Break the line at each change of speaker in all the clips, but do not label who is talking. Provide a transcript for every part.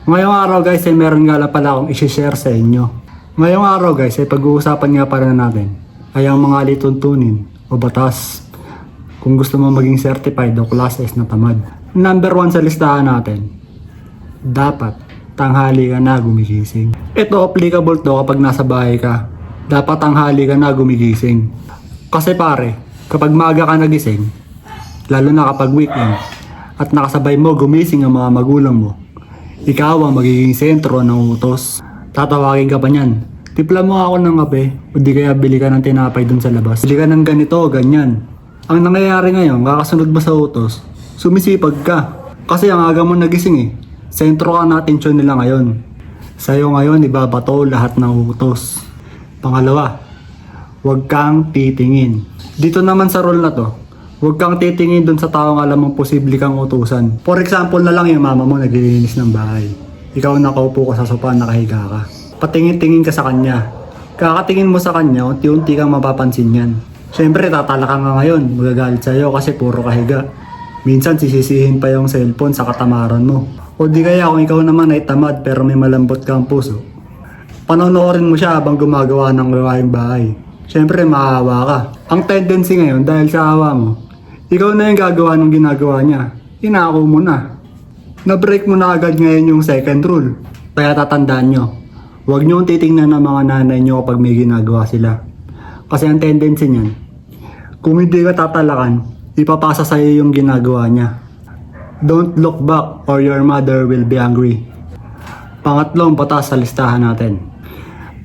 Ngayong araw guys ay meron nga lang pala akong i-share sa inyo. Ngayong araw guys ay pag-uusapan nga pala natin ay ang mga lituntunin o batas kung gusto mo maging certified o class S na tamad. Number 1 sa listahan natin, dapat tanghali ka na gumigising. Ito applicable to kapag nasa bahay ka. Dapat tanghali ka na gumigising. Kasi pare, kapag maaga ka nagising, lalo na kapag weekend, at nakasabay mo gumising ang mga magulang mo, ikaw ang magiging sentro ng utos. Tatawagin ka pa niyan, tipla mo ako ng kape o di kaya bili ka ng tinapay dun sa labas. Bili ka ng ganito o ganyan. Ang nangyayari ngayon, kakasunod mo sa utos, sumisipag ka. Kasi ang aga mo nagising sentro ka na atensyon nila ngayon. Sa'yo ngayon ibabato lahat ng utos. Pangalawa, huwag kang titingin. Dito naman sa rule na to, huwag kang titingin dun sa taong alam mong posible kang utusan. For example na lang yung mama mo naglilinis ng bahay. Ikaw nakaupo ka sa sofa, nakahiga ka. Patingin-tingin ka sa kanya. Kakatingin mo sa kanya, unti-unti kang mapapansin yan. Siyempre tatala ka nga ngayon, magagalit sa'yo kasi puro kahiga. Minsan sisisihin pa yung cellphone sa katamaran mo. O di kaya kung ikaw naman ay tamad pero may malambot kang puso, panonoorin mo siya habang gumagawa ng gawaing bahay. Siyempre maawa ka. Ang tendency ngayon dahil sa awa mo, ikaw na yung gagawa ng ginagawa niya. Inako mo na. Na-break mo na agad ngayon yung second rule. Kaya tatandaan nyo, huwag nyo titingnan ng mga nanay nyo kapag may ginagawa sila. Kasi ang tendency niyan, kung hindi ka tatalakan, ipapasa sa'yo yung ginagawa niya. Don't look back or your mother will be angry. Pangatlong batas sa listahan natin.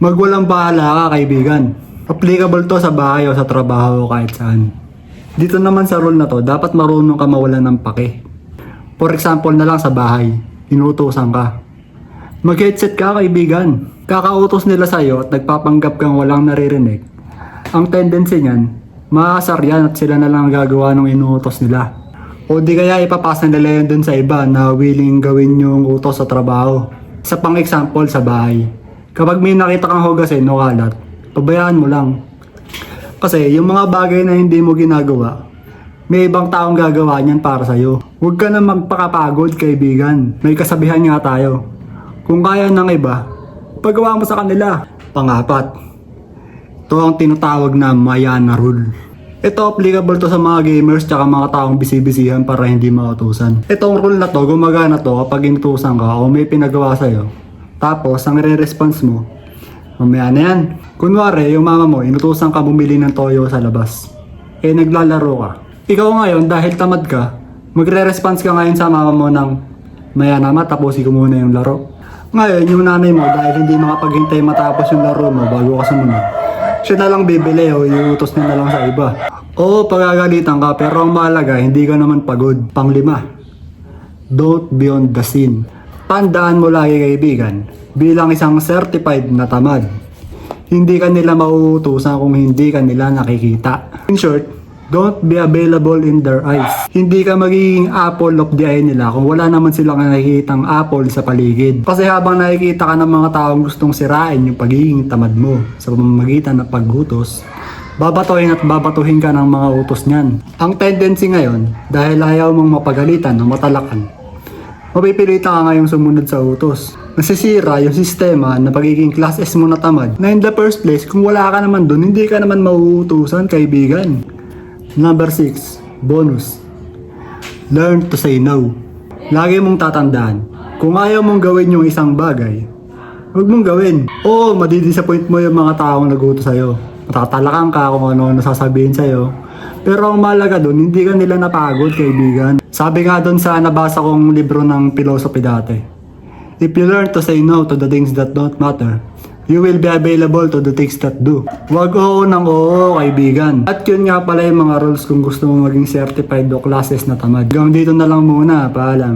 Magwalang bahala ka, kaibigan. Applicable to sa bahay o sa trabaho o kahit saan. Dito naman sa rule na to, dapat marunong ka mawalan ng pake. For example na lang sa bahay, inuutosan ka. Mag-headset ka, kaibigan. Kakautos nila sa'yo at nagpapanggap kang walang naririnig. Ang tendency niyan, maasar yan at sila na lang gagawa ng inuutos nila. O di kaya ipapasa nila yun dun sa iba na willing gawin yung utos sa trabaho. Sa pang-example sa bahay, kapag may nakita kang hugasin o kalat, pabayaan mo lang. Kasi yung mga bagay na hindi mo ginagawa, may ibang taong gagawa niyan para sa'yo. Huwag ka na magpakapagod, kaibigan. May kasabihan nga tayo. Kung kaya ng iba, pagawa mo sa kanila. Pangapat, ito ang tinatawag na Mayana Rule. Ito applicable to sa mga gamers tsaka mga taong bisibisihan para hindi mautusan. Itong rule na to, gumagana to kapag inutusan ka o may pinagawa sa'yo. Tapos, ang re-response mo, mamaya na yan. Kunwari, yung mama mo, inutusan ka bumili ng toyo sa labas. Naglalaro ka. Ikaw ngayon, dahil tamad ka, magre-response ka ngayon sa mama mo ng, maya naman, tapusin ko muna yung laro. Ngayon, yung nanay mo, dahil hindi makapaghintay matapos yung laro mo bago ka sumunod, siya na lang bibili o iutos niya na lang sa iba. Oo, pagagalitan ka, pero ang mahalaga, hindi ka naman pagod. Panglima, don't be on the scene. Tandaan mo lagi, kaibigan, bilang isang certified na tamad, hindi ka nila mauutusan kung hindi ka nila nakikita. In short, don't be available in their eyes. Hindi ka magiging apple of the eye nila kung wala naman silang nakikitang apple sa paligid. Kasi habang nakikita ka ng mga taong gustong sirain yung pagiging tamad mo sa pamamagitan ng paggutos, babatuhin at babatuhin ka ng mga utos niyan. Ang tendency ngayon, dahil ayaw mong mapagalitan o matalakan, mapipilitan ka ngayong sumunod sa utos. Nasisira yung sistema na pagiging class S mo na tamad na in the first place, kung wala ka naman dun, hindi ka naman mauutusan, kaibigan. Number 6, bonus. Learn to say no. Lagi mong tatandaan, kung ayaw mong gawin yung isang bagay, huwag mong gawin. Oo, madidisappoint mo yung mga taong nagutos sa'yo. Matatalakan ka kung ano sasabihin sa'yo. Pero ang mahalaga doon, hindi ka nila napagod, kaibigan. Sabi nga doon sa nabasa kong libro ng philosophy dati, if you learn to say no to the things that don't matter, you will be available to the things that do. Huwag oo ng oo, kaibigan. At yun nga pala yung mga rules kung gusto mo maging certified o classes na tamad. Hanggang dito na lang muna. Paalam.